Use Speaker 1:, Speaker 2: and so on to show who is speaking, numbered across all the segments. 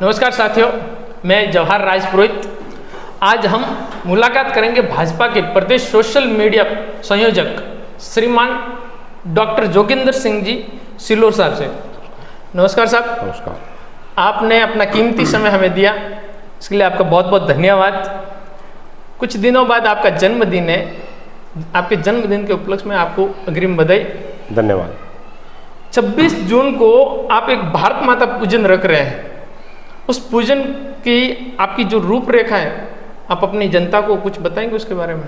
Speaker 1: नमस्कार साथियों, मैं जवाहर राजपुरोहित। आज हम मुलाकात करेंगे भाजपा के प्रदेश सोशल मीडिया संयोजक श्रीमान डॉक्टर जोगिंदर सिंह जी सिल्लोर साहब से। नमस्कार साहब।
Speaker 2: नमस्कार।
Speaker 1: आपने अपना कीमती समय हमें दिया, इसके लिए आपका बहुत बहुत धन्यवाद। कुछ दिनों बाद आपका जन्मदिन है, आपके जन्मदिन के उपलक्ष्य में आपको अग्रिम बधाई।
Speaker 2: धन्यवाद।
Speaker 1: 26 जून को आप एक भारत माता पूजन रख रहे हैं। उस पूजन की आपकी जो रूपरेखा है, आप अपनी जनता को कुछ बताएंगे उसके बारे में?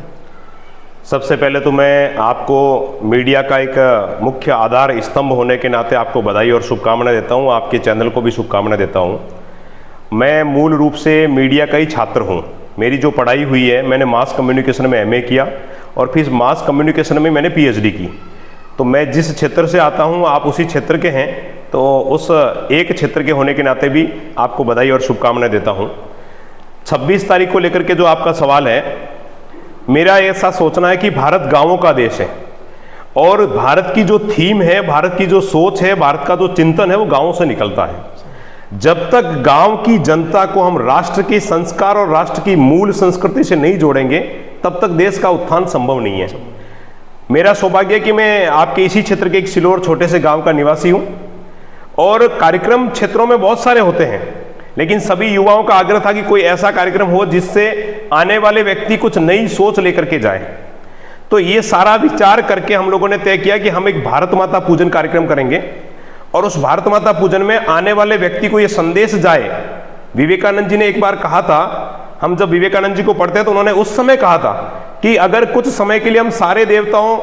Speaker 2: सबसे पहले तो मैं आपको मीडिया का एक मुख्य आधार स्तंभ होने के नाते आपको बधाई और शुभकामनाएं देता हूं। आपके चैनल को भी शुभकामनाएं देता हूं। मैं मूल रूप से मीडिया का ही छात्र हूं। मेरी जो पढ़ाई हुई है, मैंने मास कम्युनिकेशन में एमए किया और फिर मास कम्युनिकेशन में मैंने पीएचडी की। तो मैं जिस क्षेत्र से आता हूं, आप उसी क्षेत्र के हैं, तो उस एक क्षेत्र के होने के नाते भी आपको बधाई और शुभकामनाएं देता हूं। 26 तारीख को लेकर के जो आपका सवाल है, मेरा ऐसा सोचना है कि भारत गांवों का देश है और भारत की जो थीम है, भारत की जो सोच है, भारत का जो चिंतन है, वो गांवों से निकलता है। जब तक गांव की जनता को हम राष्ट्र के संस्कार और राष्ट्र की मूल संस्कृति से नहीं जोड़ेंगे, तब तक देश का उत्थान संभव नहीं है। मेरा सौभाग्य है कि मैं आपके इसी क्षेत्र के एक सिल्लोर छोटे से गांव का निवासी हूं और कार्यक्रम क्षेत्रों में बहुत सारे होते हैं, लेकिन सभी युवाओं का आग्रह था कि कोई ऐसा कार्यक्रम हो जिससे आने वाले व्यक्ति कुछ नई सोच लेकर के जाए। तो ये सारा विचार करके हम लोगों ने तय किया कि हम एक भारत माता पूजन कार्यक्रम करेंगे और उस भारत माता पूजन में आने वाले व्यक्ति को ये संदेश जाए। विवेकानंद जी ने एक बार कहा था, हम जब विवेकानंद जी को पढ़ते हैं तो उन्होंने उस समय कहा था कि अगर कुछ समय के लिए हम सारे देवताओं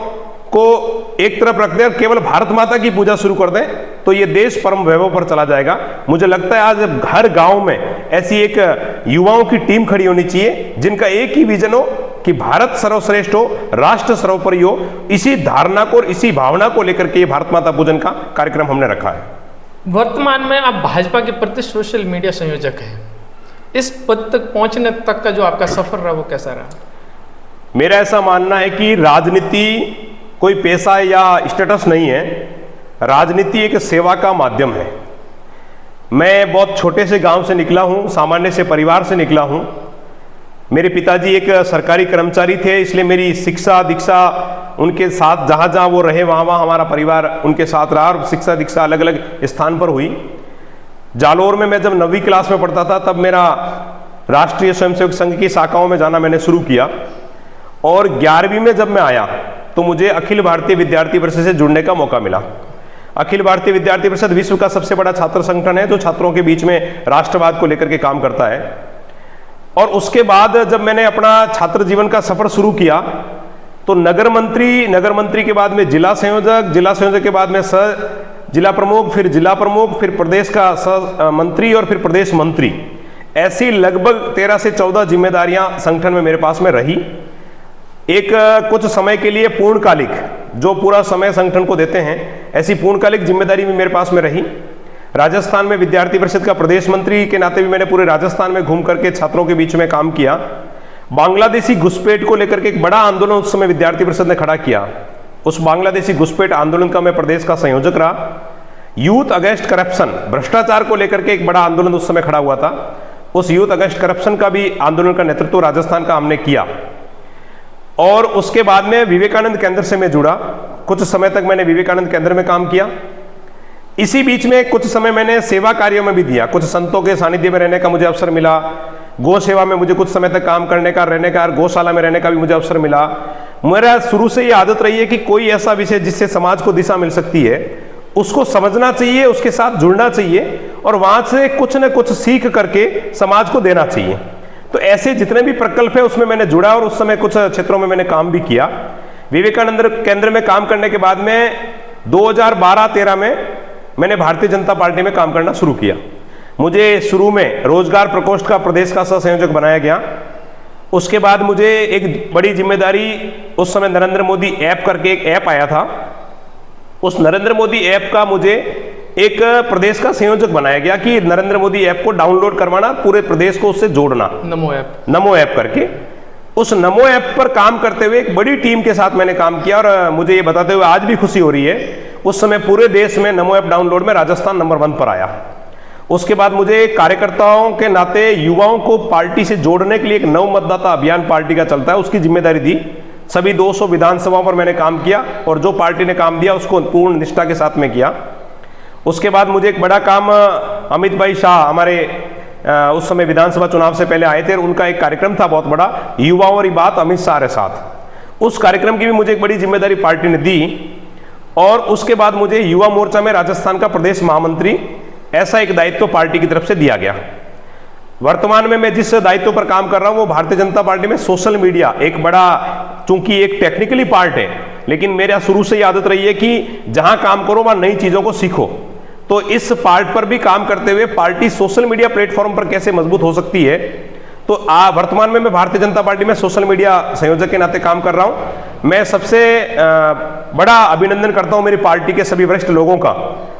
Speaker 2: को एक तरफ रख दें और केवल भारत माता की पूजा शुरू कर दें, तो ये देश परम वैभव पर चला जाएगा। मुझे लगता है आज हर गांव में ऐसी एक युवाओं की टीम खड़ी होनी चाहिए जिनका एक ही विजन हो कि भारत सर्वश्रेष्ठ हो, राष्ट्र सर्वोपरि हो। इसी धारणा को और इसी भावना को लेकर के ये भारत माता पूजन का कार्यक्रम हमने रखा है।
Speaker 1: वर्तमान में आप भाजपा के प्रदेश सोशल मीडिया संयोजक हैं। इस पद तक पहुंचने तक का जो आपका सफर रहा, वो कैसा रहा?
Speaker 2: मेरा ऐसा मानना है कि राजनीति कोई पेशा या स्टेटस नहीं है। राजनीति एक सेवा का माध्यम है। मैं बहुत छोटे से गांव से निकला हूं, सामान्य से परिवार से निकला हूं। मेरे पिताजी एक सरकारी कर्मचारी थे, इसलिए मेरी शिक्षा दीक्षा उनके साथ जहां जहां वो रहे वहां हमारा परिवार उनके साथ रहा और शिक्षा दीक्षा अलग अलग स्थान पर हुई। जालोर में मैं जब 9वीं क्लास में पढ़ता था, तब मेरा राष्ट्रीय स्वयंसेवक संघ की शाखाओं में जाना मैंने शुरू किया और 11वीं में जब मैं आया तो मुझे अखिल भारतीय विद्यार्थी परिषद से जुड़ने का मौका मिला। अखिल भारतीय विद्यार्थी परिषद विश्व का सबसे बड़ा छात्र संगठन है जो छात्रों के बीच में राष्ट्रवाद को लेकर के काम करता है। और उसके बाद जब मैंने अपना छात्र जीवन का सफर शुरू किया तो नगर मंत्री के बाद में जिला संयोजक के बाद में जिला प्रमुख, फिर जिला प्रमुख, फिर प्रदेश का सह मंत्री और फिर प्रदेश मंत्री, ऐसी लगभग 13 से 14 जिम्मेदारियां संगठन में मेरे पास में रही। एक कुछ समय के लिए पूर्णकालिक, जो पूरा समय संगठन को देते हैं, ऐसी पूर्णकालिक जिम्मेदारी भी मेरे पास में रही। राजस्थान में विद्यार्थी परिषद का प्रदेश मंत्री के नाते भी मैंने पूरे राजस्थान में घूम करके छात्रों के बीच में काम किया। बांग्लादेशी घुसपैठ को लेकर के एक बड़ा आंदोलन उस समय विद्यार्थी परिषद ने खड़ा किया। उस बांग्लादेशी घुसपैठ आंदोलन का मैं प्रदेश का संयोजक रहा। यूथ अगेंस्ट करप्शन, भ्रष्टाचार को लेकर के एक बड़ा आंदोलन उस समय खड़ा हुआ था। उस यूथ अगेंस्ट करप्शन का भी आंदोलन का नेतृत्व राजस्थान का हमने किया। और उसके बाद में विवेकानंद केंद्र से मैं जुड़ा। कुछ समय तक मैंने विवेकानंद केंद्र में काम किया। इसी बीच में कुछ समय मैंने सेवा कार्यों में भी दिया। कुछ संतों के सानिध्य में रहने का मुझे अवसर मिला। गौ सेवा में मुझे कुछ समय तक काम करने का, रहने का, गौशाला में रहने का भी मुझे अवसर मिला। मेरा शुरू से ये आदत रही है कि कोई ऐसा विषय जिससे समाज को दिशा मिल सकती है, उसको समझना चाहिए, उसके साथ जुड़ना चाहिए और वहां से कुछ न कुछ सीख करके समाज को देना चाहिए। तो ऐसे जितने भी प्रकल्प है उसमें मैंने जुड़ा और उस समय कुछ क्षेत्रों में मैंने काम भी किया। विवेकानंद केंद्र में काम करने के बाद में 2012-13 में मैंने भारतीय जनता पार्टी में काम करना शुरू किया। मुझे शुरू में रोजगार प्रकोष्ठ का प्रदेश का सह संयोजक बनाया गया। उसके बाद मुझे एक बड़ी जिम्मेदारी, उस समय नरेंद्र मोदी ऐप करके एक ऐप आया था, उस नरेंद्र मोदी ऐप का मुझे एक प्रदेश का संयोजक बनाया गया कि नरेंद्र मोदी ऐप को डाउनलोड करवाना, पूरे प्रदेश को उससे जोड़ना, नमो ऐप करके। उस नमो ऐप पर काम करते हुए एक बड़ी टीम के साथ मैंने काम किया और मुझे ये बताते हुए आज भी खुशी हो रही है, उस समय पूरे देश में नमो ऐप डाउनलोड में राजस्थान नंबर 1 पर आया। उसके बाद मुझे कार्यकर्ताओं के नाते युवाओं को पार्टी से जोड़ने के लिए एक नव मतदाता अभियान पार्टी का चलता है, उसकी जिम्मेदारी दी। सभी 200 विधानसभाओं पर मैंने काम किया और जो पार्टी ने काम दिया उसको पूर्ण निष्ठा के साथ में किया। उसके बाद मुझे एक बड़ा काम अमित भाई शाह हमारे उस समय विधानसभा चुनाव से पहले आए थे, उनका एक कार्यक्रम था बहुत बड़ा, युवाओं और बात अमित शाह के साथ। उस कार्यक्रम की भी मुझे एक बड़ी जिम्मेदारी पार्टी ने दी। और उसके बाद मुझे युवा मोर्चा में राजस्थान का प्रदेश महामंत्री, ऐसा एक दायित्व पार्टी की तरफ से दिया गया। वर्तमान में मैं जिस दायित्व पर काम कर रहा हूं वो भारतीय जनता पार्टी में सोशल मीडिया एक बड़ा, चूंकि एक टेक्निकली पार्ट है, लेकिन मेरा शुरू से ही आदत रही है कि जहां काम करो वहां नई चीजों को सीखो। तो इस पार्ट पर भी काम करते हुए पार्टी सोशल मीडिया प्लेटफॉर्म पर कैसे मजबूत हो सकती है, तो वर्तमान में मैं भारतीय जनता पार्टी में सोशल मीडिया संयोजक के नाते काम कर रहा हूं। मैं सबसे बड़ा अभिनंदन करता हूं मेरी पार्टी के सभी वरिष्ठ लोगों का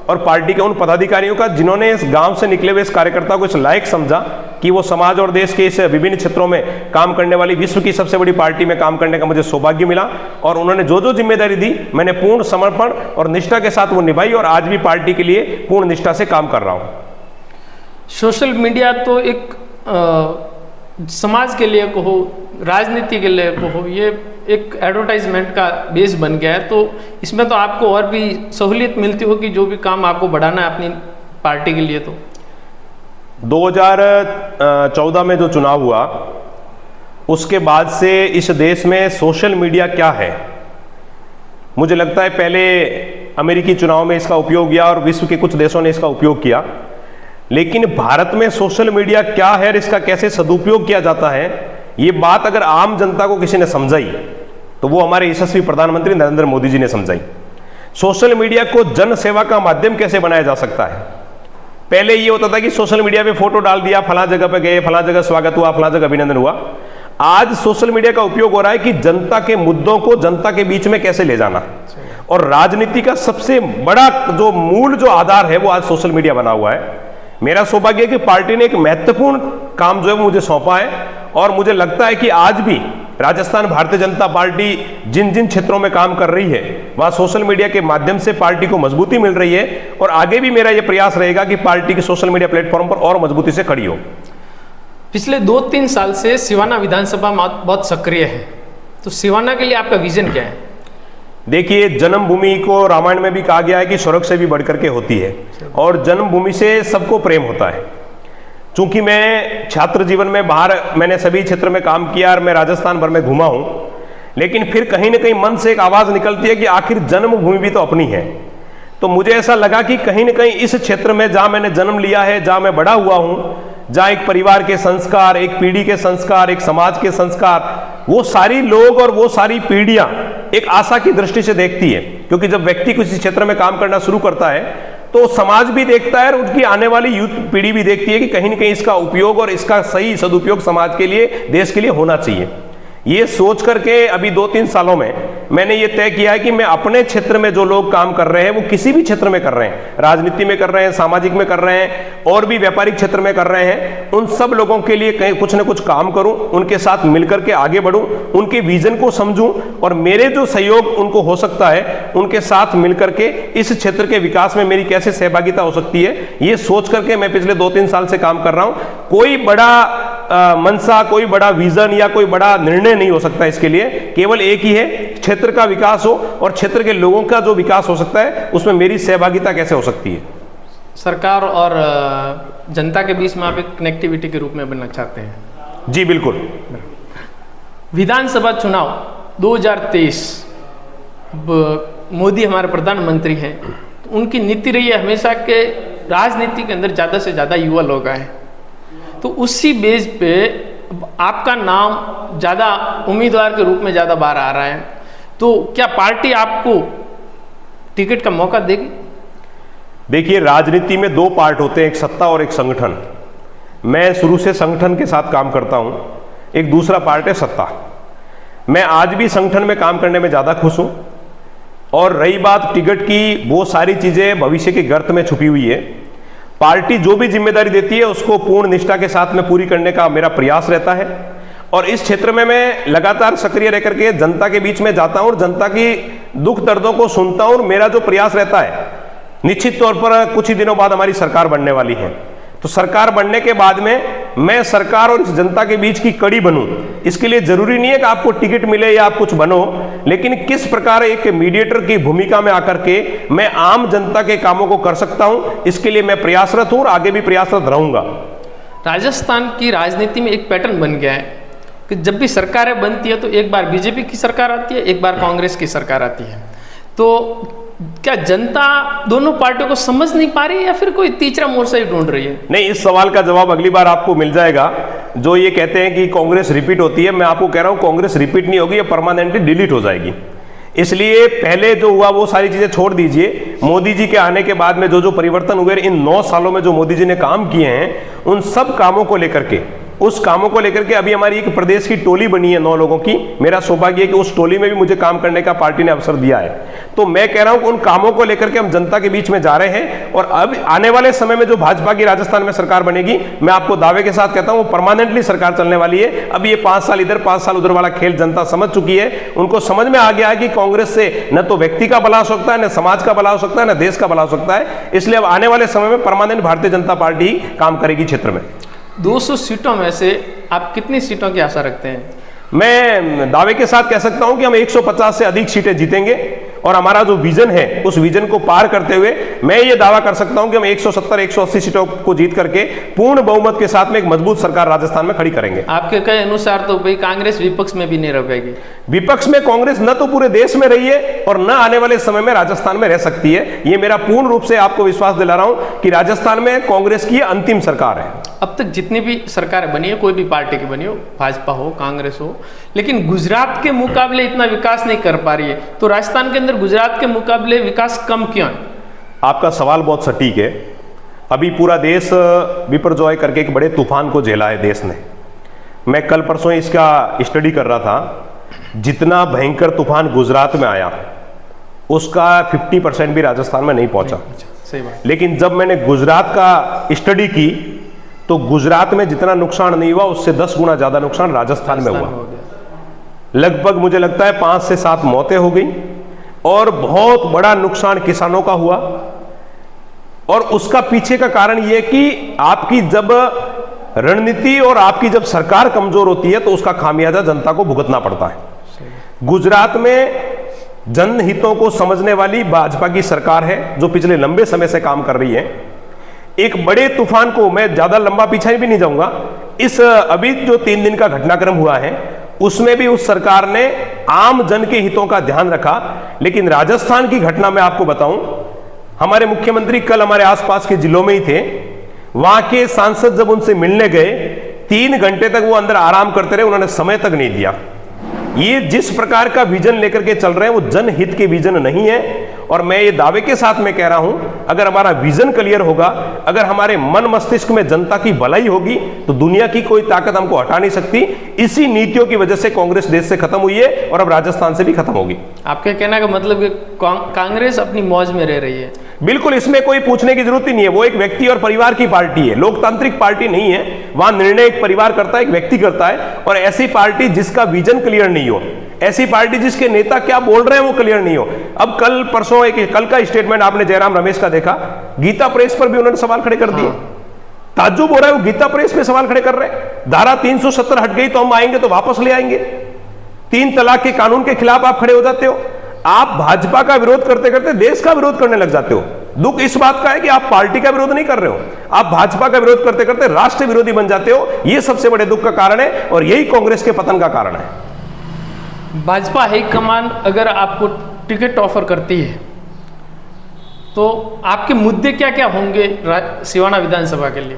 Speaker 2: और पार्टी के उन पदाधिकारियों का जिन्होंने इस गांव से निकले हुए इस कार्यकर्ता को इस लायक समझा कि वो समाज और देश के इस विभिन्न क्षेत्रों में काम करने वाली विश्व की सबसे बड़ी पार्टी में काम करने का मुझे सौभाग्य मिला। और उन्होंने जो जो जिम्मेदारी दी मैंने पूर्ण समर्पण और निष्ठा के साथ वो निभाई और आज भी पार्टी के लिए पूर्ण निष्ठा से काम कर रहा हूं।
Speaker 1: सोशल मीडिया तो एक समाज के लिए कहो, राजनीति के लिए कहो, ये एक एडवर्टाइजमेंट का बेस बन गया है। तो इसमें तो आपको और भी सहूलियत मिलती होगी जो भी काम आपको बढ़ाना है अपनी पार्टी के लिए। तो
Speaker 2: 2014 में जो चुनाव हुआ उसके बाद से इस देश में सोशल मीडिया क्या है, मुझे लगता है पहले अमेरिकी चुनाव में इसका उपयोग किया और विश्व के कुछ देशों ने इसका उपयोग किया, लेकिन भारत में सोशल मीडिया क्या है और इसका कैसे सदुपयोग किया जाता है, ये बात अगर आम जनता को किसी ने समझाई तो वो हमारे यशस्वी प्रधानमंत्री नरेंद्र मोदी जी ने समझाई। सोशल मीडिया को जन सेवा का माध्यम कैसे बनाया जा सकता है। पहले ये होता था कि सोशल मीडिया पे फोटो डाल दिया, फला जगह पे गए, फला जगह स्वागत हुआ, फला जगह अभिनंदन हुआ। आज सोशल मीडिया का उपयोग हो रहा है कि जनता के मुद्दों को जनता के बीच में कैसे ले जाना, और राजनीति का सबसे बड़ा जो मूल जो आधार है वो आज सोशल मीडिया बना हुआ है। मेरा सौभाग्य है कि पार्टी ने एक महत्वपूर्ण काम जो है वो मुझे सौंपा है और मुझे लगता है कि आज भी राजस्थान भारतीय जनता पार्टी जिन जिन क्षेत्रों में काम कर रही है वहां सोशल मीडिया के माध्यम से पार्टी को मजबूती मिल रही है और आगे भी मेरा यह प्रयास रहेगा कि पार्टी के सोशल मीडिया प्लेटफॉर्म पर और मजबूती से खड़ी हो।
Speaker 1: पिछले 2-3 साल से सिवाना विधानसभा बहुत सक्रिय है, तो सिवाना के लिए आपका विजन क्या है?
Speaker 2: देखिए, जन्मभूमि को रामायण में भी कहा गया है कि स्वर्ग से भी बढ़कर के होती है और जन्मभूमि से सबको प्रेम होता है। चूंकि मैं छात्र जीवन में बाहर मैंने सभी क्षेत्र में काम किया और मैं राजस्थान भर में घूमा हूं, लेकिन फिर कहीं ना कहीं मन से एक आवाज निकलती है कि आखिर जन्मभूमि भी तो अपनी है। तो मुझे ऐसा लगा कि कहीं ना कहीं इस क्षेत्र में जहां मैंने जन्म लिया है, जहां मैं बड़ा हुआ हूं, जहां एक परिवार के संस्कार, एक पीढ़ी के संस्कार, एक समाज के संस्कार, वो सारी लोग और वो सारी पीढ़ियां एक आशा की दृष्टि से देखती है। क्योंकि जब व्यक्ति किसी क्षेत्र में काम करना शुरू करता है तो समाज भी देखता है और उनकी आने वाली यूथ पीढ़ी भी देखती है कि कहीं ना कहीं इसका उपयोग और इसका सही सदुपयोग समाज के लिए, देश के लिए होना चाहिए। ये सोच करके अभी 2-3 सालों में मैंने ये तय किया है कि मैं अपने क्षेत्र में जो लोग काम कर रहे हैं, वो किसी भी क्षेत्र में कर रहे हैं, राजनीति में कर रहे हैं, सामाजिक में कर रहे हैं और भी व्यापारिक क्षेत्र में कर रहे हैं, उन सब लोगों के लिए कहीं कुछ ना कुछ काम करूं, उनके साथ मिलकर के आगे बढ़ूं, उनके विजन को समझूं और मेरे जो सहयोग उनको हो सकता है उनके साथ मिलकर के इस क्षेत्र के विकास में मेरी कैसे सहभागिता हो सकती है, ये सोच करके मैं पिछले 2-3 साल से काम कर रहा हूं। कोई बड़ा मनसा, कोई बड़ा विजन या कोई बड़ा निर्णय नहीं हो सकता इसके लिए, केवल एक ही है, क्षेत्र का विकास हो और क्षेत्र के लोगों का जो विकास हो सकता है उसमें मेरी सहभागिता कैसे हो सकती है।
Speaker 1: सरकार और जनता के बीच में आप एक कनेक्टिविटी के रूप में बनना चाहते हैं?
Speaker 2: जी बिल्कुल।
Speaker 1: विधानसभा चुनाव 2023, मोदी हमारे प्रधानमंत्री हैं, तो उनकी नीति रही है हमेशा के राजनीति के अंदर ज़्यादा से ज़्यादा युवा लोग आए, तो उसी बेस पे आपका नाम ज़्यादा उम्मीदवार के रूप में ज़्यादा बाहर आ रहा है, तो क्या पार्टी आपको टिकट का मौका देगी?
Speaker 2: देखिए, राजनीति में 2 पार्ट होते हैं, एक सत्ता और एक संगठन। मैं शुरू से संगठन के साथ काम करता हूं, एक दूसरा पार्ट है सत्ता। मैं आज भी संगठन में काम करने में ज़्यादा खुश हूं और रही बात टिकट की, वो सारी चीज़ें भविष्य के गर्त में छुपी हुई है। पार्टी जो भी जिम्मेदारी देती है उसको पूर्ण निष्ठा के साथ में पूरी करने का मेरा प्रयास रहता है और इस क्षेत्र में मैं लगातार सक्रिय रह करके जनता के बीच में जाता हूं और जनता की दुख दर्दों को सुनता हूं और मेरा जो प्रयास रहता है, निश्चित तौर पर कुछ ही दिनों बाद हमारी सरकार बनने वाली है, तो सरकार बनने के बाद में मैं सरकार और इस जनता के बीच की कड़ी बनूं, इसके लिए जरूरी नहीं है कि आपको टिकट मिले या आप कुछ बनो, लेकिन किस प्रकार एक मीडिएटर की भूमिका में आकर के मैं आम जनता के कामों को कर सकता हूं, इसके लिए मैं प्रयासरत हूं और आगे भी प्रयासरत रहूंगा।
Speaker 1: राजस्थान की राजनीति में एक पैटर्न बन गया है कि जब भी सरकारें बनती है तो एक बार बीजेपी की सरकार आती है, एक बार कांग्रेस की सरकार आती है। तो क्या जनता दोनों पार्टियों को समझ नहीं पा रही है या फिर कोई तीसरा मोर्चा ही ढूंढ रही है?
Speaker 2: नहीं, इस सवाल का जवाब अगली बार आपको मिल जाएगा। जो ये कहते हैं कि कांग्रेस रिपीट होती है, मैं आपको कह रहा हूं कांग्रेस रिपीट नहीं होगी, ये परमानेंटली डिलीट हो जाएगी। इसलिए पहले जो हुआ वो सारी चीजें छोड़ दीजिए। मोदी जी के आने के बाद में जो जो परिवर्तन हुए, इन 9 सालों में जो मोदी जी ने काम किए हैं, उन सब कामों को लेकर के, उस कामों को लेकर के अभी हमारी एक प्रदेश की टोली बनी है 9 लोगों की। मेरा सौभाग्य है कि उस टोली में भी मुझे काम करने का पार्टी ने अवसर दिया है। तो मैं कह रहा हूं कि उन कामों को लेकर के हम जनता के बीच में जा रहे हैं, और अब आने वाले समय में जो भाजपा की राजस्थान में सरकार बनेगी, मैं आपको दावे के साथ कहता हूं वो परमानेंटली सरकार चलने वाली है। अब ये 5 साल इधर 5 साल उधर वाला खेल जनता समझ चुकी है। उनको समझ में आ गया है कि कांग्रेस से न तो व्यक्ति का भला हो सकता है, न समाज का भला हो सकता है, न देश का भला हो सकता है। इसलिए अब आने वाले समय में परमानेंट भारतीय जनता पार्टी काम करेगी क्षेत्र में।
Speaker 1: 200 सीटों में से आप कितनी सीटों की आशा रखते हैं?
Speaker 2: मैं दावे के साथ कह सकता हूं कि हम 150 से अधिक सीटें जीतेंगे, और हमारा जो विजन है उस विजन को पार करते हुए मैं ये दावा कर सकता हूं कि हम 170-180 सीटों को जीत करके पूर्ण बहुमत के साथ में एक मजबूत सरकार राजस्थान में खड़ी करेंगे।
Speaker 1: आपके कहे अनुसार तो भाई कांग्रेस विपक्ष में भी नहीं रह पाएगी।
Speaker 2: विपक्ष में कांग्रेस न तो पूरे देश में रही है और न आने वाले समय में राजस्थान में रह सकती है। ये मेरा पूर्ण रूप से आपको विश्वास दिला रहा हूं कि राजस्थान में कांग्रेस की अंतिम सरकार है।
Speaker 1: अब तक जितनी भी सरकारें बनी है, कोई भी पार्टी की बनी हो, भाजपा हो, कांग्रेस हो, लेकिन गुजरात के मुकाबले इतना विकास नहीं कर पा रही है। तो राजस्थान के अंदर गुजरात के मुकाबले विकास कम क्यों है?
Speaker 2: आपका सवाल बहुत सटीक है। अभी पूरा देश बिपरजॉय करके एक बड़े तूफान को झेला है देश ने। मैं कल परसों इसका स्टडी कर रहा था। जितना भयंकर तूफान गुजरात में आया उसका 50% भी राजस्थान में नहीं पहुंचा।
Speaker 1: सही बात।
Speaker 2: लेकिन जब मैंने गुजरात का स्टडी की तो गुजरात में जितना नुकसान नहीं हुआ उससे 10 गुना ज्यादा नुकसान राजस्थान में हुआ। लगभग मुझे लगता है 5 से 7 मौतें हो गई, और बहुत बड़ा नुकसान किसानों का हुआ। और उसका पीछे का कारण यह कि आपकी जब रणनीति और आपकी जब सरकार कमजोर होती है तो उसका खामियाजा जनता को भुगतना पड़ता है। गुजरात में जनहितों को समझने वाली भाजपा की सरकार है जो पिछले लंबे समय से काम कर रही है। एक बड़े तूफान को, मैं ज्यादा लंबा पीछे भी नहीं जाऊंगा, इस अभी जो 3 दिन का घटनाक्रम हुआ है उसमें भी उस सरकार ने आम जन के हितों का ध्यान रखा। लेकिन राजस्थान की घटना में आपको बताऊं, हमारे मुख्यमंत्री कल हमारे आसपास के जिलों में ही थे। वहां के सांसद जब उनसे मिलने गए 3 घंटे तक वो अंदर आराम करते रहे, उन्होंने समय तक नहीं दिया। ये जिस प्रकार का विजन लेकर के चल रहे हैं वो जनहित के विजन नहीं है। और मैं ये दावे के साथ में कह रहा हूं, अगर हमारा विजन क्लियर होगा, अगर हमारे मन मस्तिष्क में जनता की भलाई होगी तो दुनिया की कोई ताकत हमको हटा नहीं सकती। इसी नीतियों की वजह से कांग्रेस देश से खत्म हुई है और अब राजस्थान से भी खत्म होगी।
Speaker 1: आपके कहने का मतलब कि कांग्रेस अपनी मौज में रह रही है?
Speaker 2: बिल्कुल, इसमें कोई पूछने की जरूरत ही नहीं है। वो एक व्यक्ति और परिवार की पार्टी है, लोकतांत्रिक पार्टी नहीं है। वहां निर्णय एक परिवार करता है, एक व्यक्ति करता है। और ऐसी पार्टी जिसका विजन क्लियर नहीं हो, ऐसी पार्टी जिसके नेता क्या बोल रहे हैं वो क्लियर नहीं हो। अब कल परसों कल का स्टेटमेंट आपने जयराम रमेश का देखा, गीता प्रेस पर भी उन्होंने सवाल खड़े कर दिए। ताज्जुब हो रहा है, वो गीता प्रेस पे सवाल खड़े कर रहे हैं। धारा 370 हट गई तो हम आएंगे तो वापस ले आएंगे। 3 तलाक के कानून के खिलाफ आप खड़े हो जाते हो। आप भाजपा का विरोध करते करते देश का विरोध करने लग जाते हो। दुख इस बात का है कि आप पार्टी का विरोध नहीं कर रहे हो, आप भाजपा का विरोध करते करते राष्ट्र विरोधी बन जाते हो। यह सबसे बड़े दुख का कारण है और यही कांग्रेस के पतन का कारण है।
Speaker 1: भाजपा हाईकमान अगर आपको टिकट ऑफर करती है तो आपके मुद्दे क्या क्या होंगे सिवाना विधानसभा के लिए?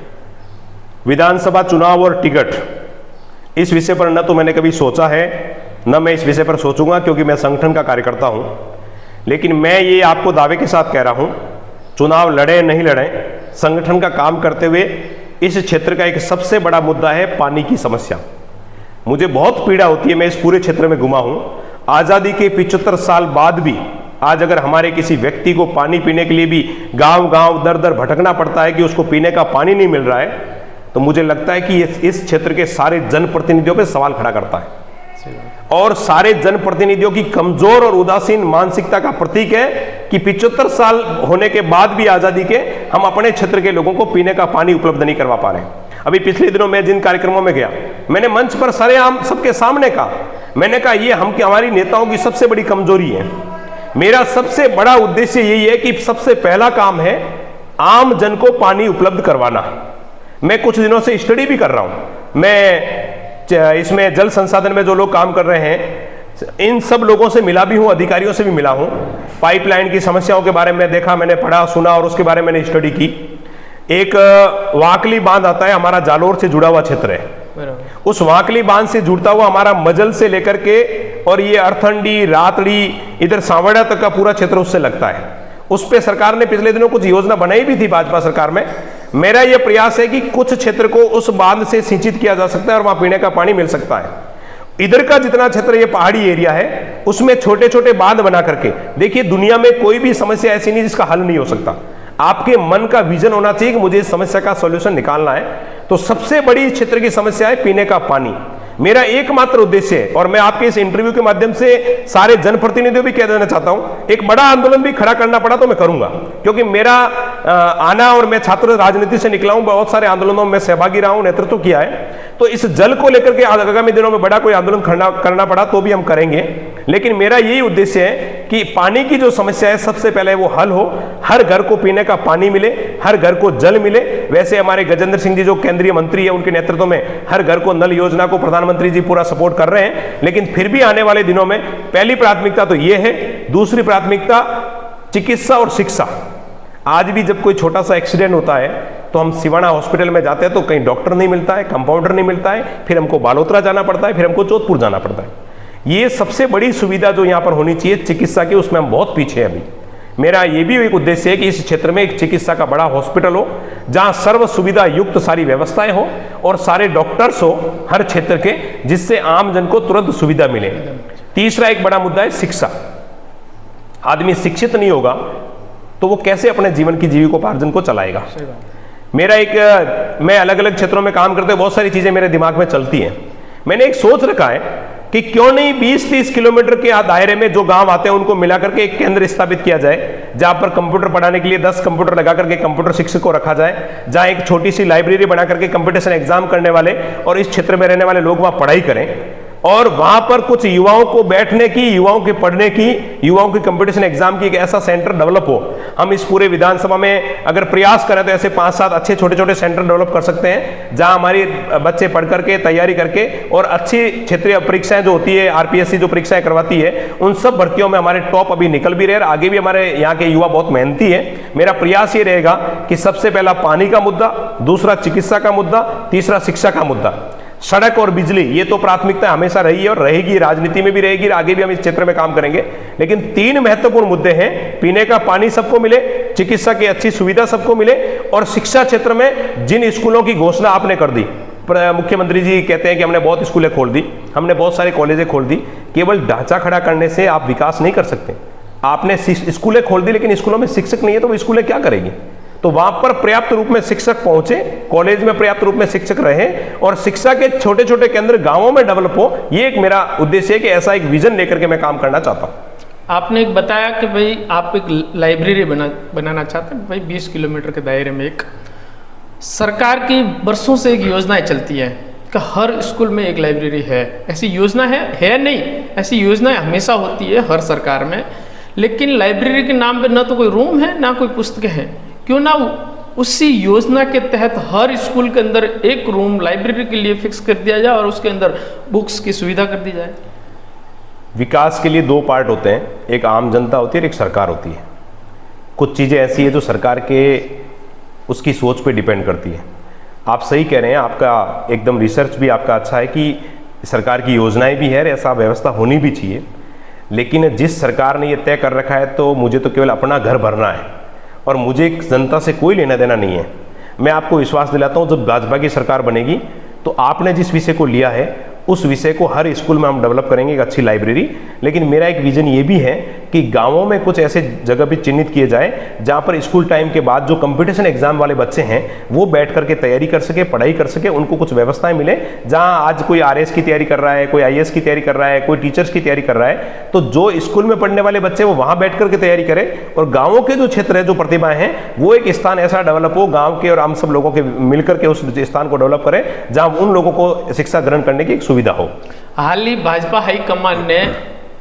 Speaker 1: विधानसभा
Speaker 2: चुनाव और टिकट, इस विषय पर न तो मैंने कभी सोचा है न मैं इस विषय पर सोचूंगा, क्योंकि मैं संगठन का कार्यकर्ता हूं। लेकिन मैं ये आपको दावे के साथ कह रहा हूं, चुनाव लड़े नहीं लड़े, संगठन का काम करते हुए इस क्षेत्र का एक सबसे बड़ा मुद्दा है पानी की समस्या। मुझे बहुत पीड़ा होती है, मैं इस पूरे क्षेत्र में घुमा हूं। आजादी के 75 साल बाद भी आज अगर हमारे किसी व्यक्ति को पानी पीने के लिए भी गांव गांव दर दर भटकना पड़ता है कि उसको पीने का पानी नहीं मिल रहा है, तो मुझे लगता है कि इस क्षेत्र के सारे जनप्रतिनिधियों पे सवाल खड़ा करता है। और सारे जनप्रतिनिधियों की कमजोर और उदासीन मानसिकता का प्रतीक है कि 75 साल होने के बाद भी आजादी के हम अपने क्षेत्र के लोगों को पीने का पानी उपलब्ध नहीं करवा पा रहे। अभी पिछले दिनों मैं जिन कार्यक्रमों में गया, मैंने मंच पर सरेआम सबके सामने कहा, मैंने कहा ये हमारी नेताओं की सबसे बड़ी कमजोरी है। मेरा सबसे बड़ा उद्देश्य यही है कि सबसे पहला काम है आम जन को पानी उपलब्ध करवाना। मैं कुछ दिनों से स्टडी भी कर रहा हूं। मैं इसमें जल संसाधन में जो लोग काम कर रहे हैं, इन सब लोगों से मिला भी हूं, अधिकारियों से भी मिला हूं। पाइपलाइन की समस्याओं के बारे में देखा, मैंने पढ़ा सुना और उसके बारे में मैंने स्टडी की। एक वाकली बांध आता है, हमारा जालोर से जुड़ा हुआ क्षेत्र है। उस वाकली बांध से जुड़ता हुआ हमारा मजल से लेकर के और ये अर्थंडी, रातड़ी, इधर सांवड़ा तक का पूरा क्षेत्र उससे लगता है। उस पे सरकार ने पिछले दिनों कुछ योजना बनाई भी थी भाजपा सरकार में। मेरा यह प्रयास है कि कुछ क्षेत्र को उस बांध से सिंचित किया जा सकता है और वहां पीने का पानी मिल सकता है। इधर का जितना क्षेत्र ये पहाड़ी एरिया है, उसमें छोटे छोटे बांध बना करके, देखिए दुनिया में कोई भी समस्या ऐसी नहीं जिसका हल नहीं हो सकता। आपके मन का विजन होना चाहिए कि मुझे इस समस्या का सॉल्यूशन निकालना है। तो सबसे बड़ी इस क्षेत्र की समस्या है पीने का पानी। मेरा एकमात्र उद्देश्य है, और मैं आपके इस इंटरव्यू के माध्यम से सारे जनप्रतिनिधियों भी कह देना चाहता हूं, एक बड़ा आंदोलन भी खड़ा करना पड़ा तो मैं करूंगा, क्योंकि मेरा आना, और मैं छात्र राजनीति से निकला हूं, बहुत सारे आंदोलनों में सहभागी रहा हूं, नेतृत्व किया है। तो इस जल को लेकर के आगामी दिनों में बड़ा कोई आंदोलन करना पड़ा तो भी हम करेंगे। लेकिन मेरा यही उद्देश्य है कि पानी की जो समस्या है सबसे पहले वो हल हो, हर घर को पीने का पानी मिले, हर घर को जल मिले। वैसे हमारे गजेंद्र सिंह जी जो केंद्रीय मंत्री है, उनके नेतृत्व में हर घर को नल योजना को प्रधानमंत्री जी पूरा सपोर्ट कर रहे हैं। लेकिन फिर भी आने वाले दिनों में पहली प्राथमिकता तो ये है, दूसरी प्राथमिकता चिकित्सा और शिक्षा। आज भी जब कोई छोटा सा एक्सीडेंट होता है तो हम सिवाना हॉस्पिटल में जाते हैं तो कहीं डॉक्टर नहीं मिलता है, कंपाउंडर नहीं मिलता है, फिर हमको बालोतरा जाना पड़ता है, फिर हमको जोधपुर जाना पड़ता है। ये सबसे बड़ी सुविधा जो यहाँ पर होनी चाहिए चिकित्सा की, उसमें हम बहुत पीछे हैं अभी। मेरा ये भी एक उद्देश्य है कि इस क्षेत्र में एक चिकित्सा का बड़ा हॉस्पिटल हो, जहां सर्व सुविधा युक्त सारी व्यवस्थाएं हो और सारे डॉक्टर्स हो हर क्षेत्र के, जिससे आम जन को तुरंत सुविधा मिले। तीसरा एक बड़ा मुद्दा है शिक्षा। आदमी शिक्षित नहीं होगा तो वो कैसे अपने जीवन की जीविकोपार्जन को चलाएगा। मेरा मैं अलग अलग क्षेत्रों में काम करते हुए बहुत सारी चीजें मेरे दिमाग में चलती हैं। मैंने एक सोच रखा है कि क्यों नहीं 20-30 किलोमीटर के दायरे में जो गांव आते हैं उनको मिला करके एक केंद्र स्थापित किया जाए, जहां पर कंप्यूटर पढ़ाने के लिए 10 कंप्यूटर लगा करके कंप्यूटर शिक्षक को रखा जाए, जहां एक छोटी सी लाइब्रेरी बना करके कंपटीशन एग्जाम करने वाले और इस क्षेत्र में रहने वाले लोग वहां पढ़ाई करें, और वहां पर कुछ युवाओं को बैठने की, युवाओं के पढ़ने की, युवाओं की कंपटीशन एग्जाम की एक ऐसा सेंटर डेवलप हो। हम इस पूरे विधानसभा में अगर प्रयास करें तो ऐसे 5-7 अच्छे छोटे छोटे सेंटर डेवलप कर सकते हैं, जहां हमारे बच्चे पढ़ करके तैयारी करके और अच्छी क्षेत्रीय परीक्षाएं जो होती है, आरपीएससी जो परीक्षाएं करवाती है, उन सब भर्तियों में हमारे टॉप अभी निकल भी रहे, आगे भी हमारे यहाँ के युवा बहुत मेहनती है। मेरा प्रयास ये रहेगा कि सबसे पहला पानी का मुद्दा, दूसरा चिकित्सा का मुद्दा, तीसरा शिक्षा का मुद्दा, सड़क और बिजली, ये तो प्राथमिकता हमेशा रही है और रहेगी, राजनीति में भी रहेगी, आगे भी हम इस क्षेत्र में काम करेंगे। लेकिन 3 महत्वपूर्ण मुद्दे हैं, पीने का पानी सबको मिले, चिकित्सा की अच्छी सुविधा सबको मिले, और शिक्षा क्षेत्र में जिन स्कूलों की घोषणा आपने कर दी, मुख्यमंत्री जी कहते हैं कि हमने बहुत स्कूलें खोल दी, हमने बहुत सारी कॉलेजें खोल दी। केवल ढांचा खड़ा करने से आप विकास नहीं कर सकते। आपने स्कूलें खोल दी लेकिन स्कूलों में शिक्षक नहीं है तो वो स्कूलें क्या करेगी। तो वहां पर पर्याप्त रूप में शिक्षक पहुंचे, कॉलेज में पर्याप्त रूप में शिक्षक रहे और शिक्षा के छोटे छोटे केंद्र गांवों में डेवलप हो। ये एक मेरा उद्देश्य है कि ऐसा एक विजन लेकर के मैं काम करना चाहता हूं।
Speaker 1: आपने एक बताया कि भाई आप एक लाइब्रेरी बनाना चाहते हैं, भाई 20 किलोमीटर के दायरे में। एक सरकार की वर्षों से एक योजनाएं चलती है कि हर स्कूल में एक लाइब्रेरी है। ऐसी योजना है नहीं, ऐसी योजनाएं हमेशा होती है हर सरकार में, लेकिन लाइब्रेरी के नाम पे ना तो कोई रूम है ना कोई पुस्तकें हैं। क्यों ना उसी योजना के तहत हर स्कूल के अंदर एक रूम लाइब्रेरी के लिए फिक्स कर दिया जाए और उसके अंदर बुक्स की सुविधा कर दी जाए।
Speaker 2: विकास के लिए 2 पार्ट होते हैं, एक आम जनता होती है और एक सरकार होती है। कुछ चीज़ें ऐसी है जो सरकार के उसकी सोच पे डिपेंड करती है। आप सही कह रहे हैं, आपका एकदम रिसर्च भी आपका अच्छा है कि सरकार की योजनाएं भी है, ऐसा व्यवस्था होनी भी चाहिए। लेकिन जिस सरकार ने ये तय कर रखा है तो मुझे तो केवल अपना घर भरना है और मुझे जनता से कोई लेना देना नहीं है। मैं आपको विश्वास दिलाता हूँ, जब भाजपा की सरकार बनेगी तो आपने जिस विषय को लिया है उस विषय को हर स्कूल में हम डेवलप करेंगे, एक अच्छी लाइब्रेरी। लेकिन मेरा एक विजन ये भी है कि गांवों में कुछ ऐसे जगह भी चिन्हित किए जाए जहां पर स्कूल टाइम के बाद जो कंपटीशन एग्जाम वाले बच्चे हैं वो बैठ करके तैयारी कर सके, पढ़ाई कर सके, उनको कुछ व्यवस्थाएं मिले। जहां आज कोई आरएएस की तैयारी कर रहा है, कोई आईएएस की तैयारी कर रहा है, कोई टीचर्स की तैयारी कर रहा है, तो जो स्कूल में पढ़ने वाले बच्चे वो वहां बैठ करके तैयारी करें और गाँवों के जो क्षेत्र है, जो प्रतिभाएं हैं, वो एक स्थान ऐसा डेवलप हो गाँव के और हम सब लोगों के मिलकर के उस स्थान को डेवलप करें जहां उन लोगों को शिक्षा ग्रहण करने की एक सुविधा हो।
Speaker 1: हाल ही भाजपा हाईकमान ने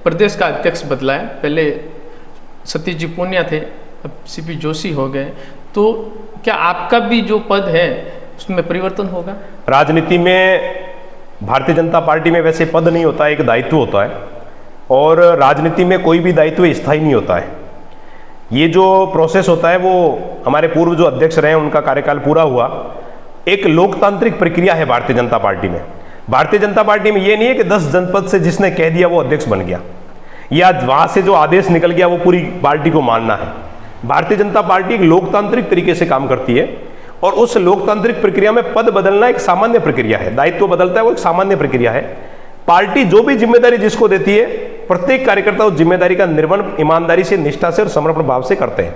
Speaker 1: प्रदेश का अध्यक्ष बदला है। पहले सतीश जी पूनिया थे, अब सीपी जोशी हो गए, तो क्या आपका भी जो पद है उसमें परिवर्तन होगा?
Speaker 2: राजनीति में, भारतीय जनता पार्टी में वैसे पद नहीं होता है, एक दायित्व होता है और राजनीति में कोई भी दायित्व स्थायी नहीं होता है। ये जो प्रोसेस होता है वो हमारे पूर्व जो अध्यक्ष रहे उनका कार्यकाल पूरा हुआ, एक लोकतांत्रिक प्रक्रिया है भारतीय जनता पार्टी में। भारतीय जनता पार्टी में ये नहीं है कि 10 जनपद से जिसने कह दिया वो अध्यक्ष बन गया या वहां से जो आदेश निकल गया वो पूरी पार्टी को मानना है। भारतीय जनता पार्टी एक लोकतांत्रिक तरीके से काम करती है और उस लोकतांत्रिक प्रक्रिया में पद बदलना एक सामान्य प्रक्रिया है, दायित्व बदलता है वो एक सामान्य प्रक्रिया है। पार्टी जो भी जिम्मेदारी जिसको देती है, प्रत्येक कार्यकर्ता उस जिम्मेदारी का निर्वहन ईमानदारी से, निष्ठा से और समर्पण भाव से करते हैं।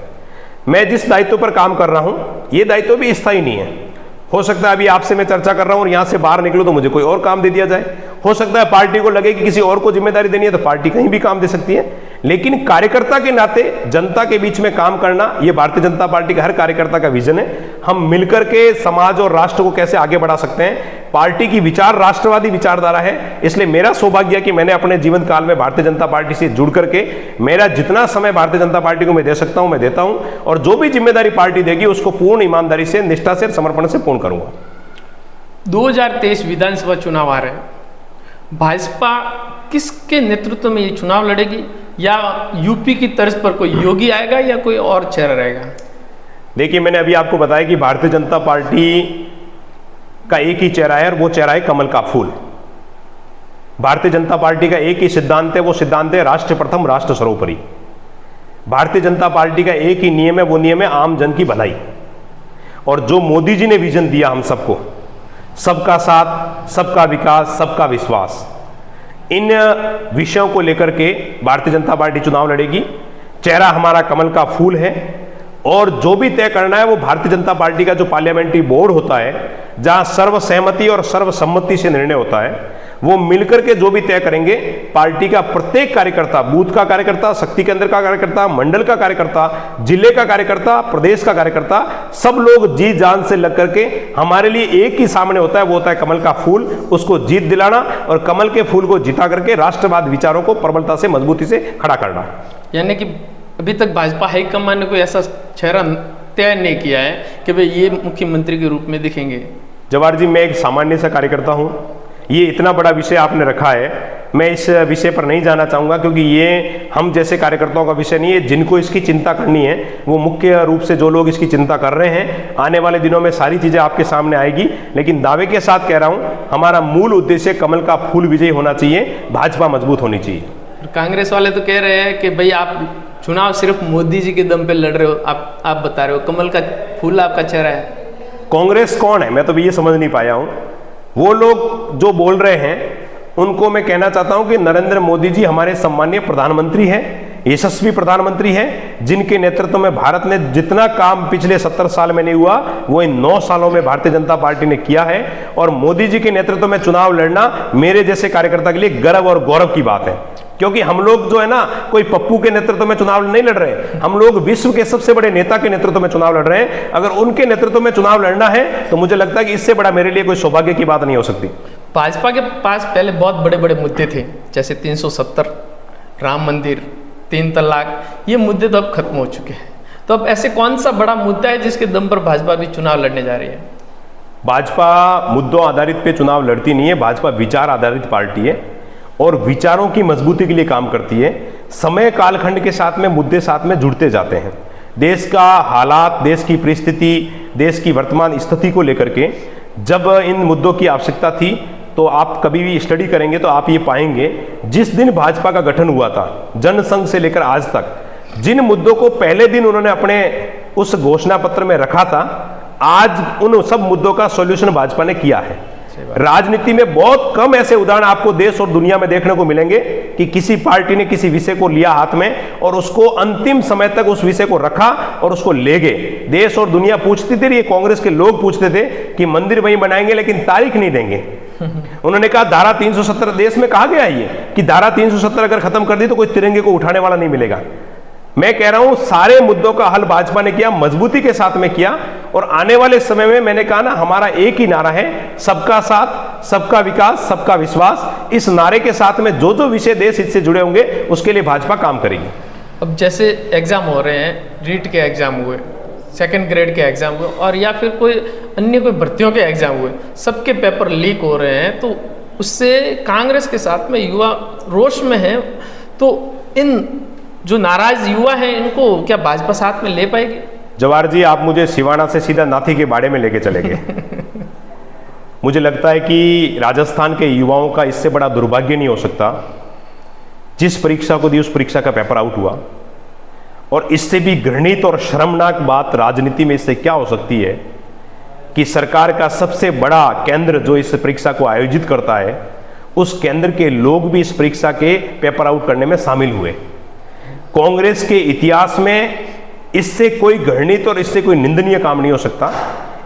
Speaker 2: मैं जिस दायित्व पर काम कर रहा हूं ये दायित्व भी स्थायी नहीं है। हो सकता है अभी आपसे मैं चर्चा कर रहा हूं और यहां से बाहर निकलूं तो मुझे कोई और काम दे दिया जाए। हो सकता है पार्टी को लगे कि किसी और को जिम्मेदारी देनी है तो पार्टी कहीं भी काम दे सकती है, लेकिन कार्यकर्ता के नाते जनता के बीच में काम करना ये भारतीय जनता पार्टी का हर कार्यकर्ता का विजन है। हम मिलकर के समाज और राष्ट्र को कैसे आगे बढ़ा सकते हैं। पार्टी की विचार राष्ट्रवादी विचारधारा है, इसलिए मेरा सौभाग्य है कि मैंने अपने जीवन काल में भारतीय जनता पार्टी से जुड़ करके मेरा जितना समय भारतीय जनता पार्टी को मैं दे सकता हूं मैं देता हूं और जो भी जिम्मेदारी पार्टी देगी उसको पूर्ण ईमानदारी से, निष्ठा से, समर्पण से पूर्ण करूंगा।
Speaker 1: 2023 विधानसभा चुनाव आ रहे हैं, भाजपा किसके नेतृत्व में ये चुनाव लड़ेगी या यूपी की तर्ज पर कोई योगी आएगा या कोई और चेहरा रहेगा?
Speaker 2: देखिए, मैंने अभी आपको बताया कि भारतीय जनता पार्टी का एक ही चेहरा है और वो चेहरा है कमल का फूल। भारतीय जनता पार्टी का एक ही सिद्धांत है, वो सिद्धांत है राष्ट्र प्रथम राष्ट्र सर्वोपरि। भारतीय जनता पार्टी का एक ही नियम है, वो नियम है आम जन की भलाई। और जो मोदी जी ने विजन दिया हम सबको, सबका साथ, सबका विकास, सबका विश्वास, इन विषयों को लेकर के भारतीय जनता पार्टी चुनाव लड़ेगी। चेहरा हमारा कमल का फूल है और जो भी तय करना है वो भारतीय जनता पार्टी का जो पार्लियामेंट्री बोर्ड होता है, जहां सर्वसहमति और सर्वसम्मति से निर्णय होता है, वो मिलकर के जो भी तय करेंगे, पार्टी का प्रत्येक कार्यकर्ता, बूथ का कार्यकर्ता, शक्ति केंद्र का कार्यकर्ता, मंडल का कार्यकर्ता, जिले का कार्यकर्ता, प्रदेश का कार्यकर्ता, सब लोग जी जान से लग करके हमारे लिए एक ही सामने होता है, वो होता है कमल का फूल। उसको जीत दिलाना और कमल के फूल को जिता करके राष्ट्रवाद विचारों को प्रबलता से, मजबूती से खड़ा करना।
Speaker 1: यानी कि अभी तक भाजपा हाईकमान ने कोई ऐसा चेहरा तय नहीं किया है कि भाई ये मुख्यमंत्री के रूप में दिखेंगे।
Speaker 2: जवाहर जी, मैं एक सामान्य सा कार्यकर्ता हूं। ये इतना बड़ा विषय आपने रखा है, मैं इस विषय पर नहीं जाना चाहूँगा क्योंकि ये हम जैसे कार्यकर्ताओं का विषय नहीं है। जिनको इसकी चिंता करनी है वो मुख्य रूप से जो लोग इसकी चिंता कर रहे हैं, आने वाले दिनों में सारी चीज़ें आपके सामने आएगी। लेकिन दावे के साथ कह रहा हूँ, हमारा मूल उद्देश्य कमल का फूल विजयी होना चाहिए, भाजपा मजबूत होनी चाहिए।
Speaker 1: कांग्रेस वाले तो कह रहे हैं कि भाई आप चुनाव सिर्फ मोदी जी के दम पे लड़ रहे हो, आप बता रहे हो कमल का फूल आपका चेहरा है। कांग्रेस
Speaker 2: कौन है, मैं तो ये समझ नहीं पाया हूँ। वो लोग जो बोल रहे हैं उनको मैं कहना चाहता हूं कि नरेंद्र मोदी जी हमारे सम्मानीय प्रधानमंत्री हैं, यशस्वी प्रधानमंत्री हैं, जिनके नेतृत्व में भारत ने जितना काम पिछले 70 साल में नहीं हुआ वो इन 9 सालों में भारतीय जनता पार्टी ने किया है। और मोदी जी के नेतृत्व में चुनाव लड़ना मेरे जैसे कार्यकर्ता के लिए गर्व और गौरव की बात है, क्योंकि हम लोग जो है ना, कोई पप्पू के नेतृत्व में चुनाव नहीं लड़ रहे, हम लोग विश्व के सबसे बड़े नेता के नेतृत्व में चुनाव लड़ रहे हैं। अगर उनके नेतृत्व में चुनाव लड़ना है तो मुझे लगता है कि इससे बड़ा मेरे लिए कोई सौभाग्य की बात नहीं हो सकती।
Speaker 1: भाजपा के पास पहले बहुत बड़े बड़े मुद्दे थे, जैसे 370, राम मंदिर, 3 तलाक, ये मुद्दे तो अब खत्म हो चुके हैं। तो अब ऐसे कौन सा बड़ा मुद्दा है जिसके दम पर भाजपा भी चुनाव लड़ने जा रही है?
Speaker 2: भाजपा मुद्दों आधारित पे चुनाव लड़ती नहीं है, भाजपा विचार आधारित पार्टी है और विचारों की मजबूती के लिए काम करती है। समय कालखंड के साथ में मुद्दे साथ में जुड़ते जाते हैं। देश का हालात, देश की परिस्थिति, देश की वर्तमान स्थिति को लेकर के जब इन मुद्दों की आवश्यकता थी तो आप कभी भी स्टडी करेंगे तो आप ये पाएंगे, जिस दिन भाजपा का गठन हुआ था, जनसंघ से लेकर आज तक, जिन मुद्दों को पहले दिन उन्होंने अपने उस घोषणा पत्र में रखा था, आज उन सब मुद्दों का सॉल्यूशन भाजपा ने किया है। राजनीति में बहुत कम ऐसे उदाहरण आपको देश और दुनिया में देखने को मिलेंगे कि किसी पार्टी ने किसी विषय को लिया हाथ में और उसको अंतिम समय तक उस विषय को रखा और उसको ले गए। देश और दुनिया पूछती थी, ये कांग्रेस के लोग पूछते थे कि मंदिर वहीं बनाएंगे लेकिन तारीख नहीं देंगे। उन्होंने कहा धारा 370 देश में कहा गया है ये कि धारा 370 अगर खत्म कर दी तो कोई तिरंगे को उठाने वाला नहीं मिलेगा। मैं कह रहा हूं सारे मुद्दों का हल भाजपा ने किया, मजबूती के साथ में किया, और आने वाले समय में मैंने कहा ना, हमारा एक ही नारा है, सबका साथ, सबका विकास, सबका विश्वास। इस नारे के साथ में जो जो विषय देश हित से जुड़े होंगे उसके लिए भाजपा काम करेगी।
Speaker 1: अब जैसे एग्जाम हो रहे हैं, रीट के एग्जाम हुए, सेकंड ग्रेड के एग्जाम हुए, और या फिर कोई अन्य कोई भर्तियों के एग्जाम हुए, सबके पेपर लीक हो रहे हैं, तो उससे कांग्रेस के साथ में युवा रोष में है, तो इन जो नाराज युवा हैं इनको क्या भाजपा साथ में ले पाएगी?
Speaker 2: जवाहर जी, आप मुझे सिवाना से सीधा नाथी के बाड़े में लेके चले गए। मुझे लगता है कि राजस्थान के युवाओं का इससे बड़ा दुर्भाग्य नहीं हो सकता। जिस परीक्षा को दी उस परीक्षा का पेपर आउट हुआ, और इससे भी घृणित और शर्मनाक बात राजनीति में इससे क्या हो सकती है कि सरकार का सबसे बड़ा केंद्र जो इस परीक्षा को आयोजित करता है, उस केंद्र के लोग भी इस परीक्षा के पेपर आउट करने में शामिल हुए। कांग्रेस के इतिहास में इससे कोई घृणित और इससे कोई निंदनीय काम नहीं हो सकता।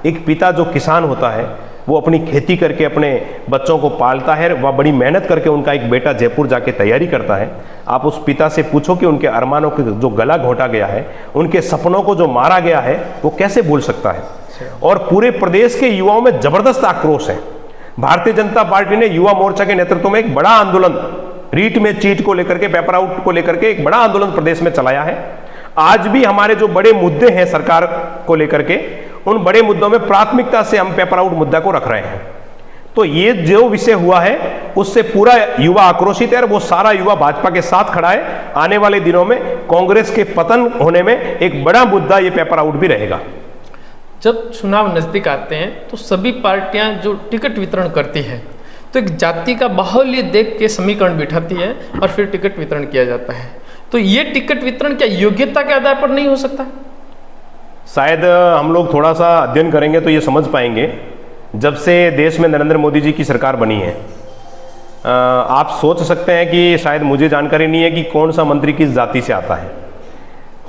Speaker 2: एक पिता जो किसान होता है वो अपनी खेती करके अपने बच्चों को पालता है, वह बड़ी मेहनत करके उनका एक बेटा जयपुर जाके तैयारी करता है। आप उस पिता से पूछो कि उनके अरमानों के जो गला घोंटा गया है, उनके सपनों को जो मारा गया है, वो कैसे भूल सकता है। और पूरे प्रदेश के युवाओं में जबरदस्त आक्रोश है। भारतीय जनता पार्टी ने युवा मोर्चा के नेतृत्व में एक बड़ा आंदोलन रीट में चीट को लेकर के, पेपर आउट को लेकर के एक बड़ा आंदोलन प्रदेश में चलाया है। आज भी हमारे जो बड़े मुद्दे हैं सरकार को लेकर के, उन बड़े मुद्दों में प्राथमिकता से हम पेपर आउट मुद्दा को रख रहे हैं। तो ये जो विषय हुआ है उससे पूरा युवा आक्रोशित है और वो सारा युवा भाजपा के साथ खड़ा है। आने वाले दिनों में कांग्रेस के पतन होने में एक बड़ा मुद्दा ये पेपर आउट भी रहेगा।
Speaker 1: जब चुनाव नजदीक आते हैं तो सभी पार्टियां जो टिकट वितरण करती है तो एक जाति का बाहुल्य देख के समीकरण बिठाती है और फिर टिकट वितरण किया जाता है। तो ये टिकट वितरण क्या योग्यता के आधार पर नहीं हो सकता?
Speaker 2: शायद हम लोग थोड़ा सा अध्ययन करेंगे तो ये समझ पाएंगे। जब से देश में नरेंद्र मोदी जी की सरकार बनी है, आप सोच सकते हैं कि शायद मुझे जानकारी नहीं है कि कौन सा मंत्री किस जाति से आता है।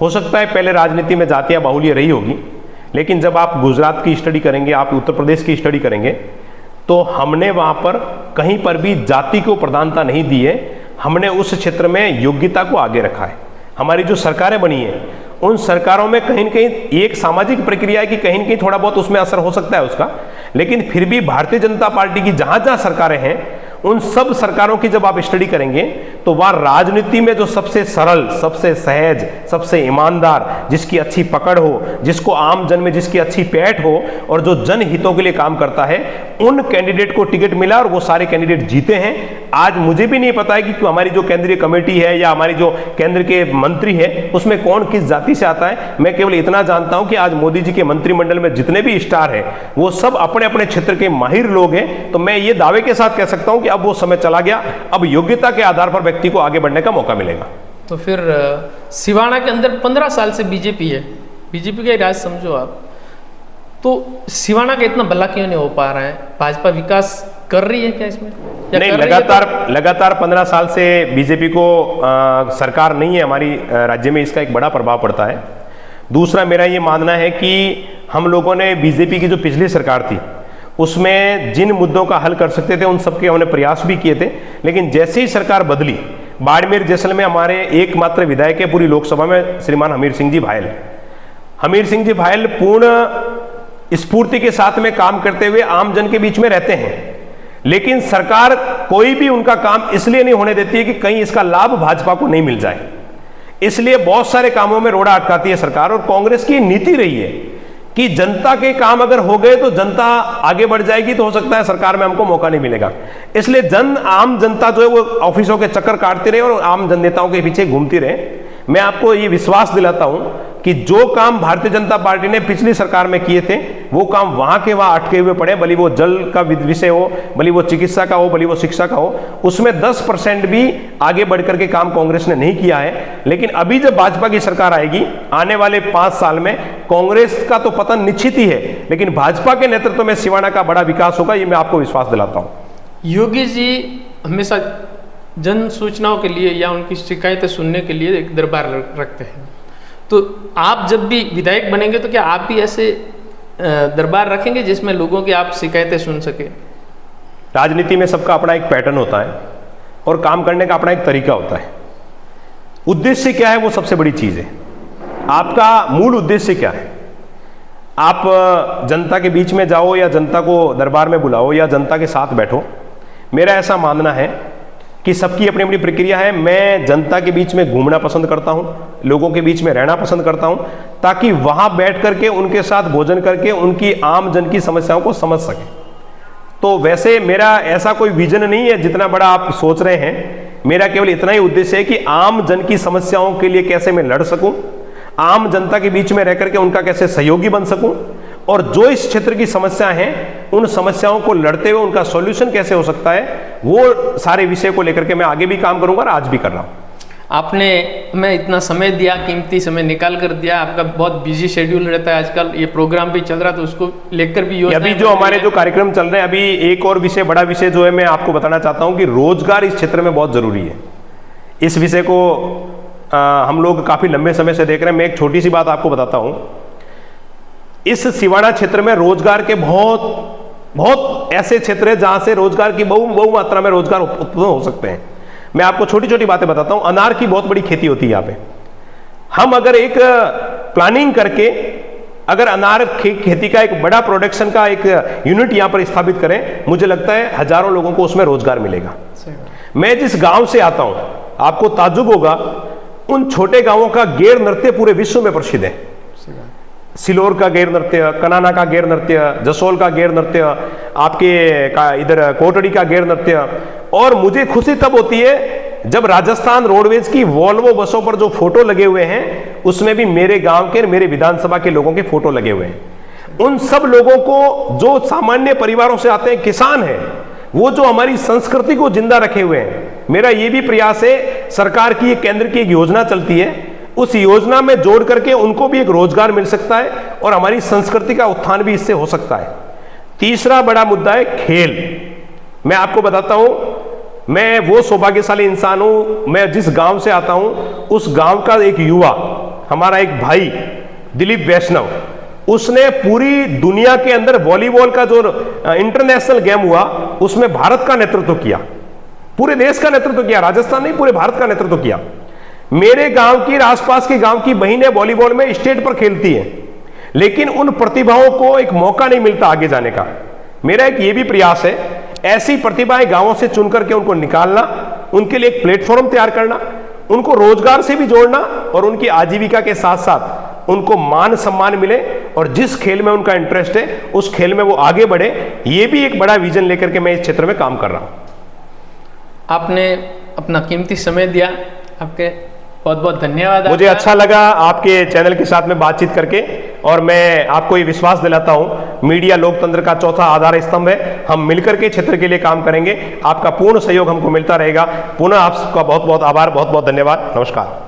Speaker 2: हो सकता है पहले राजनीति में जातियाँ बाहुल्य रही होगी, लेकिन जब आप गुजरात की स्टडी करेंगे, आप उत्तर प्रदेश की स्टडी करेंगे, तो हमने वहाँ पर कहीं पर भी जाति को प्रधानता नहीं दी है। हमने उस क्षेत्र में योग्यता को आगे रखा है। हमारी जो सरकारें बनी हैं, उन सरकारों में कहीं न कहीं एक सामाजिक प्रक्रिया है कि कहीं न कहीं थोड़ा बहुत उसमें असर हो सकता है उसका, लेकिन फिर भी भारतीय जनता पार्टी की जहाँ जहाँ सरकारें हैं, उन सब सरकारों की जब आप स्टडी करेंगे तो वह राजनीति में जो सबसे सरल, सबसे सहज, सबसे ईमानदार, जिसकी अच्छी पकड़ हो, जिसको आम जन में जिसकी अच्छी पैठ हो और जो जनहितों के लिए काम करता है, उन कैंडिडेट को टिकट मिला और वो सारे कैंडिडेट जीते हैं। आज मुझे भी नहीं पता है कि हमारी जो केंद्रीय कमेटी है या हमारी जो केंद्र के मंत्री है उसमें कौन किस जाति से आता है। मैं केवल इतना जानता हूं कि आज मोदी जी के मंत्रिमंडल में जितने भी स्टार हैं वो सब अपने अपने क्षेत्र के माहिर लोग हैं। तो मैं ये दावे के साथ कह सकता हूं कि अब वो समय चला गया, अब योग्यता के आधार पर व्यक्ति को आगे बढ़ने का मौका मिलेगा।
Speaker 1: तो फिर सिवाना के अंदर 15 साल से बीजेपी है, बीजेपी का राज समझो आप, तो सिवाना का इतना भला क्यों नहीं हो पा रहा है? भाजपा विकास कर रही है क्या इसमें?
Speaker 2: नहीं, लगातार 15 साल से बीजेपी को सरकार नहीं है हमारी राज्य में, इसका एक बड़ा प्रभाव पड़ता है। दूसरा, मेरा ये मानना है कि हम लोगों ने बीजेपी की जो पिछली सरकार थी उसमें जिन मुद्दों का हल कर सकते थे उन सबके हमने प्रयास भी किए थे, लेकिन जैसे ही सरकार बदली, बाड़मेर जैसलमेर में हमारे एकमात्र विधायक है पूरी लोकसभा में, श्रीमान हमीर सिंह जी भायल। हमीर सिंह जी भायल पूर्ण स्फूर्ति के साथ में काम करते हुए आम जन के बीच में रहते हैं, लेकिन सरकार कोई भी उनका काम इसलिए नहीं होने देती है कि कहीं इसका लाभ भाजपा को नहीं मिल जाए। इसलिए बहुत सारे कामों में रोड़ा अटकाती है सरकार, और कांग्रेस की नीति रही है कि जनता के काम अगर हो गए तो जनता आगे बढ़ जाएगी, तो हो सकता है सरकार में हमको मौका नहीं मिलेगा। इसलिए आम जनता जो है वो ऑफिसों के चक्कर काटते रहे और आम जन नेताओं के पीछे घूमती रहे। मैं आपको ये विश्वास दिलाता हूं कि जो काम भारतीय जनता पार्टी ने पिछली सरकार में किए थे वो काम वहां के वहां अटके हुए पड़े, भले वो जल का विषय हो, भले वो चिकित्सा का हो, भले वो शिक्षा का हो, उसमें 10% भी आगे बढ़कर के काम कांग्रेस ने नहीं किया है। लेकिन अभी जब भाजपा की सरकार आएगी, आने वाले 5 साल में कांग्रेस का तो पतन निश्चित ही है, लेकिन भाजपा के नेतृत्व में सिवाना का बड़ा विकास होगा, ये मैं आपको विश्वास दिलाता हूं।
Speaker 1: योगी जी हमेशा जन सूचनाओं के लिए या उनकी शिकायतें सुनने के लिए एक दरबार रखते हैं, तो आप जब भी विधायक बनेंगे तो क्या आप भी ऐसे दरबार रखेंगे जिसमें लोगों की आप शिकायतें सुन सके?
Speaker 2: राजनीति में सबका अपना एक पैटर्न होता है और काम करने का अपना एक तरीका होता है। उद्देश्य क्या है वो सबसे बड़ी चीज है। आपका मूल उद्देश्य क्या है? आप जनता के बीच में जाओ या जनता को दरबार में बुलाओ या जनता के साथ बैठो, मेरा ऐसा मानना है कि सबकी अपनी अपनी प्रक्रिया है। मैं जनता के बीच में घूमना पसंद करता हूं, लोगों के बीच में रहना पसंद करता हूं, ताकि वहां बैठ करके उनके साथ भोजन करके उनकी आम जन की समस्याओं को समझ सके। तो वैसे मेरा ऐसा कोई विजन नहीं है जितना बड़ा आप सोच रहे हैं। मेरा केवल इतना ही उद्देश्य है कि आम जन की समस्याओं के लिए कैसे मैं लड़ सकूं, आम जनता के बीच में रह करके उनका कैसे सहयोगी बन सकूं, और जो इस क्षेत्र की समस्या हैं उन समस्याओं को लड़ते हुए उनका सॉल्यूशन कैसे हो सकता है, वो सारे विषय को लेकर के मैं आगे भी काम करूंगा और आज भी कर रहा हूं।
Speaker 1: आपने हमें इतना समय दिया, कीमती समय निकाल कर दिया। आपका बहुत बिजी शेड्यूल रहता है आजकल, ये प्रोग्राम भी चल रहा तो उसको लेकर भी
Speaker 2: अभी जो हमारे जो कार्यक्रम चल रहे हैं, अभी एक और विषय, बड़ा विषय जो है मैं आपको बताना चाहता हूं कि रोजगार इस क्षेत्र में बहुत जरूरी है। इस विषय को हम लोग काफी लंबे समय से देख रहे हैं। मैं एक छोटी सी बात आपको बताता हूं। इस सिवाना क्षेत्र में रोजगार के बहुत ऐसे क्षेत्र है जहां से रोजगार की बहु मात्रा में रोजगार उत्पन्न हो सकते हैं। मैं आपको छोटी छोटी बातें बताता हूं। अनार की बहुत बड़ी खेती होती है यहाँ पे। हम अगर एक प्लानिंग करके अगर अनार खेती का एक बड़ा प्रोडक्शन का एक यूनिट यहां पर स्थापित करें, मुझे लगता है हजारों लोगों को उसमें रोजगार मिलेगा। मैं जिस गांव से आता हूं, आपको ताज्जुब होगा, उन छोटे गांवों का गेर नृत्य पूरे विश्व में प्रसिद्ध है। सिलोर का गेर नृत्य, कनाना का गेर नृत्य, जसोल का गेर नृत्य, आपके का इधर कोटड़ी का गेर नृत्य। और मुझे खुशी तब होती है जब राजस्थान रोडवेज की वॉल्वो बसों पर जो फोटो लगे हुए हैं उसमें भी मेरे गांव के, मेरे विधानसभा के लोगों के फोटो लगे हुए हैं। उन सब लोगों को जो सामान्य परिवारों से आते हैं, किसान हैं, वो जो हमारी संस्कृति को जिंदा रखे हुए हैं। मेरा ये भी प्रयास है, सरकार की एक केंद्र की एक योजना चलती है, उस योजना में जोड़ करके उनको भी एक रोजगार मिल सकता है और हमारी संस्कृति का उत्थान भी इससे हो सकता है। तीसरा बड़ा मुद्दा है खेल। मैं आपको बताता हूं, मैं वो सौभाग्यशाली इंसान हूं, मैं जिस गांव से आता हूं उस गांव का एक युवा, हमारा एक भाई दिलीप वैष्णव, उसने पूरी दुनिया के अंदर वॉलीबॉल का जो इंटरनेशनल गेम हुआ उसमें भारत का नेतृत्व किया, पूरे देश का नेतृत्व किया, राजस्थान नहीं पूरे भारत का नेतृत्व किया। मेरे गांव की, आसपास के गांव की बहनें वॉलीबॉल में स्टेट पर खेलती हैं, लेकिन उन प्रतिभाओं को एक मौका नहीं मिलता आगे जाने का। मेरा एक ये भी प्रयास है, ऐसी प्रतिभाएं गांवों से चुन करके उनको निकालना, उनके लिए एक प्लेटफॉर्म तैयार करना, उनको रोजगार से भी जोड़ना और उनकी आजीविका के साथ साथ उनको मान सम्मान मिले और जिस खेल में उनका इंटरेस्ट है उस खेल में वो आगे बढ़े। ये भी एक बड़ा विजन लेकर के मैं इस क्षेत्र में काम कर रहा हूं।
Speaker 1: आपने अपना कीमती समय दिया, आपके बहुत बहुत धन्यवाद।
Speaker 2: मुझे अच्छा लगा आपके चैनल के साथ में बातचीत करके, और मैं आपको ये विश्वास दिलाता हूं, मीडिया लोकतंत्र का चौथा आधार स्तंभ है। हम मिलकर के क्षेत्र के लिए काम करेंगे, आपका पूर्ण सहयोग हमको मिलता रहेगा। पुनः आपका बहुत बहुत आभार, बहुत बहुत धन्यवाद, नमस्कार।